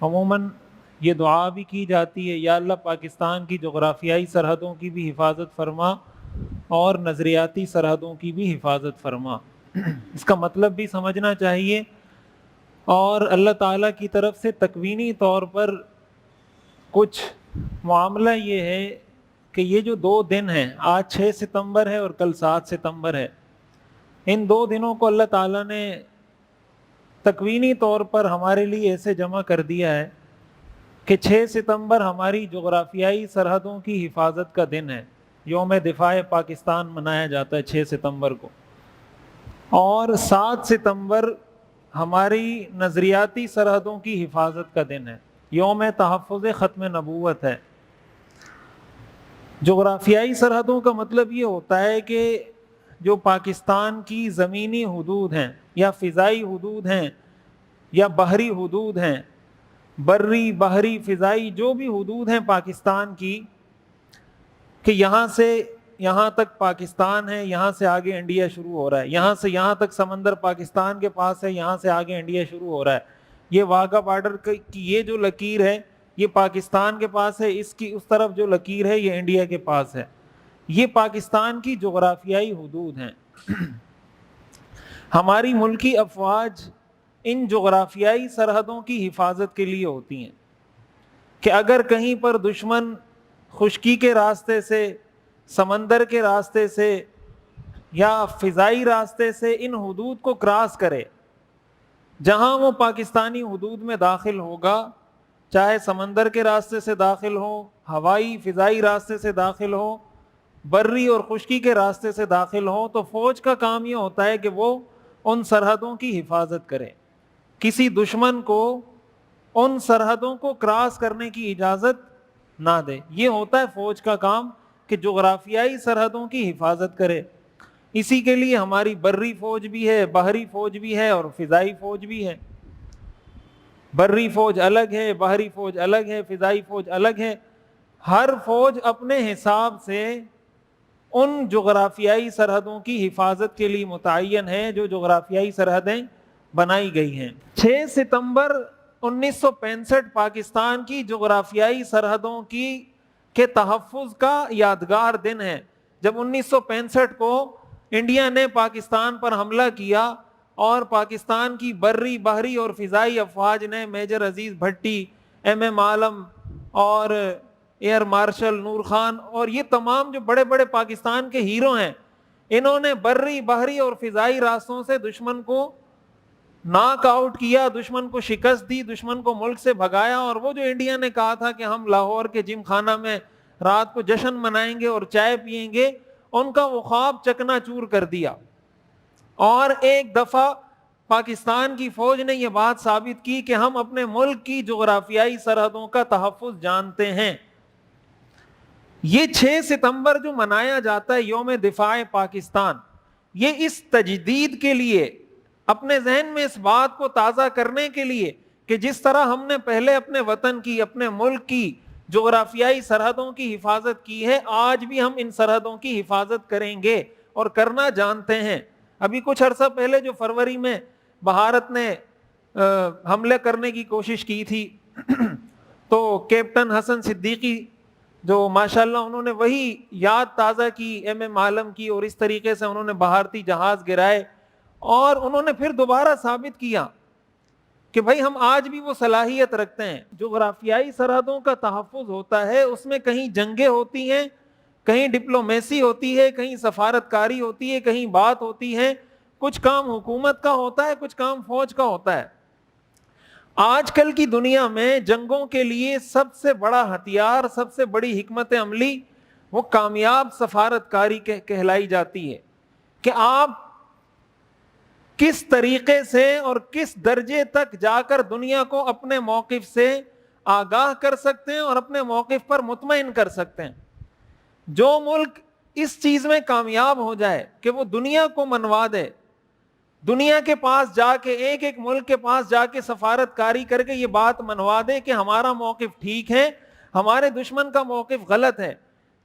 عموماً یہ دعا بھی کی جاتی ہے، یا اللہ پاکستان کی جغرافیائی سرحدوں کی بھی حفاظت فرما اور نظریاتی سرحدوں کی بھی حفاظت فرما۔ اس کا مطلب بھی سمجھنا چاہیے، اور اللہ تعالیٰ کی طرف سے تکوینی طور پر کچھ معاملہ یہ ہے کہ یہ جو 2 دن ہیں، آج 6 ستمبر ہے اور کل 7 ستمبر ہے، ان 2 دنوں کو اللہ تعالیٰ نے تکوینی طور پر ہمارے لیے ایسے جمع کر دیا ہے کہ 6 ستمبر ہماری جغرافیائی سرحدوں کی حفاظت کا دن ہے۔ یوم دفاع پاکستان منایا جاتا ہے 6 ستمبر کو، اور 7 ستمبر ہماری نظریاتی سرحدوں کی حفاظت کا دن ہے، یوم تحفظ ختم نبوت ہے۔ جغرافیائی سرحدوں کا مطلب یہ ہوتا ہے کہ جو پاکستان کی زمینی حدود ہیں یا فضائی حدود ہیں یا بحری حدود ہیں، بری بحری فضائی جو بھی حدود ہیں پاکستان کی، کہ یہاں سے یہاں تک پاکستان ہے، یہاں سے آگے انڈیا شروع ہو رہا ہے، یہاں سے یہاں تک سمندر پاکستان کے پاس ہے، یہاں سے آگے انڈیا شروع ہو رہا ہے، یہ واگا بارڈر کی یہ جو لکیر ہے یہ پاکستان کے پاس ہے، اس کی اس طرف جو لکیر ہے یہ انڈیا کے پاس ہے، یہ پاکستان کی جغرافیائی حدود ہیں۔ ہماری ملکی افواج ان جغرافیائی سرحدوں کی حفاظت کے لیے ہوتی ہیں کہ اگر کہیں پر دشمن خشکی کے راستے سے، سمندر کے راستے سے یا فضائی راستے سے ان حدود کو کراس کرے، جہاں وہ پاکستانی حدود میں داخل ہوگا، چاہے سمندر کے راستے سے داخل ہو، ہوائی فضائی راستے سے داخل ہو، بری اور خشکی کے راستے سے داخل ہو، تو فوج کا کام یہ ہوتا ہے کہ وہ ان سرحدوں کی حفاظت کرے، کسی دشمن کو ان سرحدوں کو کراس کرنے کی اجازت نہ دے۔ یہ ہوتا ہے فوج کا کام کہ جغرافیائی سرحدوں کی حفاظت کرے۔ اسی کے لیے ہماری بری فوج بھی ہے، بحری فوج بھی ہے اور فضائی فوج بھی ہے۔ بری فوج الگ ہے، بحری فوج الگ ہے، فضائی فوج الگ ہے۔ ہر فوج اپنے حساب سے ان جغرافیائی سرحدوں کی حفاظت کے لیے متعین ہے جو جغرافیائی سرحدیں بنائی گئی ہیں۔ 6 ستمبر 1965 پاکستان کی جغرافیائی سرحدوں کے تحفظ کا یادگار دن ہے، جب 1965 کو انڈیا نے پاکستان پر حملہ کیا اور پاکستان کی بری بحری اور فضائی افواج نے میجر عزیز بھٹی، ایم ایم عالم اور ایئر مارشل نور خان اور یہ تمام جو بڑے بڑے پاکستان کے ہیرو ہیں، انہوں نے بری بحری اور فضائی راستوں سے دشمن کو ناک آؤٹ کیا، دشمن کو شکست دی، دشمن کو ملک سے بھگایا، اور وہ جو انڈیا نے کہا تھا کہ ہم لاہور کے جم خانہ میں رات کو جشن منائیں گے اور چائے پئیں گے، ان کا وہ خواب چکنا چور کر دیا۔ اور ایک دفعہ پاکستان کی فوج نے یہ بات ثابت کی کہ ہم اپنے ملک کی جغرافیائی سرحدوں کا تحفظ جانتے ہیں۔ یہ 6 ستمبر جو منایا جاتا ہے یوم دفاع پاکستان، یہ اس تجدید کے لیے، اپنے ذہن میں اس بات کو تازہ کرنے کے لیے کہ جس طرح ہم نے پہلے اپنے وطن کی، اپنے ملک کی جغرافیائی سرحدوں کی حفاظت کی ہے، آج بھی ہم ان سرحدوں کی حفاظت کریں گے اور کرنا جانتے ہیں۔ ابھی کچھ عرصہ پہلے جو فروری میں بھارت نے حملے کرنے کی کوشش کی تھی تو کیپٹن حسن صدیقی جو ماشاءاللہ انہوں نے وہی یاد تازہ کی ایم ایم عالم کی، اور اس طریقے سے انہوں نے بھارتی جہاز گرائے، اور انہوں نے پھر دوبارہ ثابت کیا کہ بھائی ہم آج بھی وہ صلاحیت رکھتے ہیں۔ جغرافیائی سرحدوں کا تحفظ ہوتا ہے، اس میں کہیں جنگیں ہوتی ہیں، کہیں ڈپلومیسی ہوتی ہے، کہیں سفارتکاری ہوتی ہے، کہیں بات ہوتی ہے، کچھ کام حکومت کا ہوتا ہے، کچھ کام فوج کا ہوتا ہے۔ آج کل کی دنیا میں جنگوں کے لیے سب سے بڑا ہتھیار، سب سے بڑی حکمت عملی وہ کامیاب سفارتکاری کہلائی جاتی ہے کہ آپ کس طریقے سے اور کس درجے تک جا کر دنیا کو اپنے موقف سے آگاہ کر سکتے ہیں اور اپنے موقف پر مطمئن کر سکتے ہیں۔ جو ملک اس چیز میں کامیاب ہو جائے کہ وہ دنیا کو منوا دے، دنیا کے پاس جا کے، ایک ایک ملک کے پاس جا کے سفارتکاری کر کے یہ بات منوا دے کہ ہمارا موقف ٹھیک ہے، ہمارے دشمن کا موقف غلط ہے،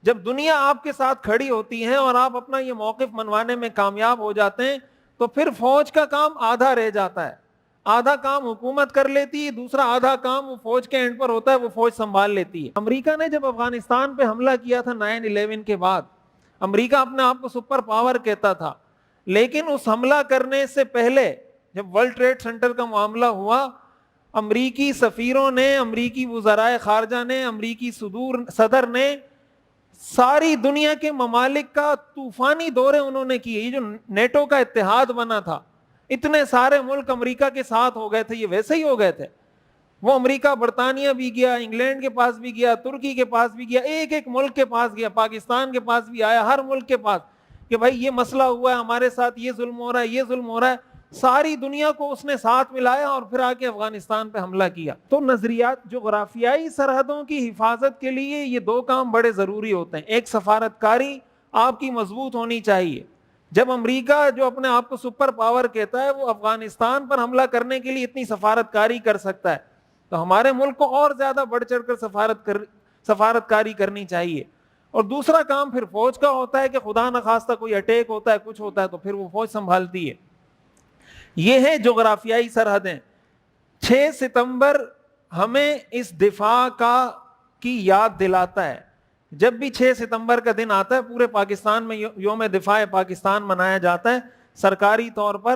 جب دنیا آپ کے ساتھ کھڑی ہوتی ہے اور آپ اپنا یہ موقف منوانے میں کامیاب ہو جاتے ہیں تو پھر فوج کا کام آدھا رہ جاتا ہے۔ آدھا کام حکومت کر لیتی ہے، دوسرا آدھا کام وہ فوج کے اینڈ پر ہوتا ہے، وہ فوج سنبھال لیتی ہے۔ امریکہ نے جب افغانستان پہ حملہ کیا تھا 9/11 کے بعد، امریکہ اپنے آپ کو سپر پاور کہتا تھا، لیکن اس حملہ کرنے سے پہلے جب ورلڈ ٹریڈ سینٹر کا معاملہ ہوا، امریکی سفیروں نے، امریکی وزرائے خارجہ نے، امریکی صدر نے ساری دنیا کے ممالک کا طوفانی دورے انہوں نے کیے۔ یہ جو نیٹو کا اتحاد بنا تھا، اتنے سارے ملک امریکہ کے ساتھ ہو گئے تھے، یہ ویسے ہی ہو گئے تھے۔ وہ امریکہ برطانیہ بھی گیا، انگلینڈ کے پاس بھی گیا، ترکی کے پاس بھی گیا، ایک ایک ملک کے پاس گیا، پاکستان کے پاس بھی آیا، ہر ملک کے پاس کہ بھائی یہ مسئلہ ہوا ہے، ہمارے ساتھ یہ ظلم ہو رہا ہے، یہ ظلم ہو رہا ہے۔ ساری دنیا کو اس نے ساتھ ملایا اور پھر آ کے افغانستان پہ حملہ کیا۔ تو نظریات، جغرافیائی سرحدوں کی حفاظت کے لیے یہ دو کام بڑے ضروری ہوتے ہیں۔ ایک، سفارت کاری آپ کی مضبوط ہونی چاہیے۔ جب امریکہ جو اپنے آپ کو سپر پاور کہتا ہے وہ افغانستان پر حملہ کرنے کے لیے اتنی سفارت کاری کر سکتا ہے، تو ہمارے ملک کو اور زیادہ بڑھ چڑھ کر سفارت کاری کرنی چاہیے۔ اور دوسرا کام پھر فوج کا ہوتا ہے کہ خدا نخواستہ کوئی اٹیک ہوتا ہے، کچھ ہوتا ہے، تو پھر وہ فوج سنبھالتی ہے۔ یہ ہے جغرافیائی سرحدیں۔ 6 ستمبر ہمیں اس دفاع کی یاد دلاتا ہے۔ جب بھی 6 ستمبر کا دن آتا ہے، پورے پاکستان میں یوم دفاع پاکستان منایا جاتا ہے، سرکاری طور پر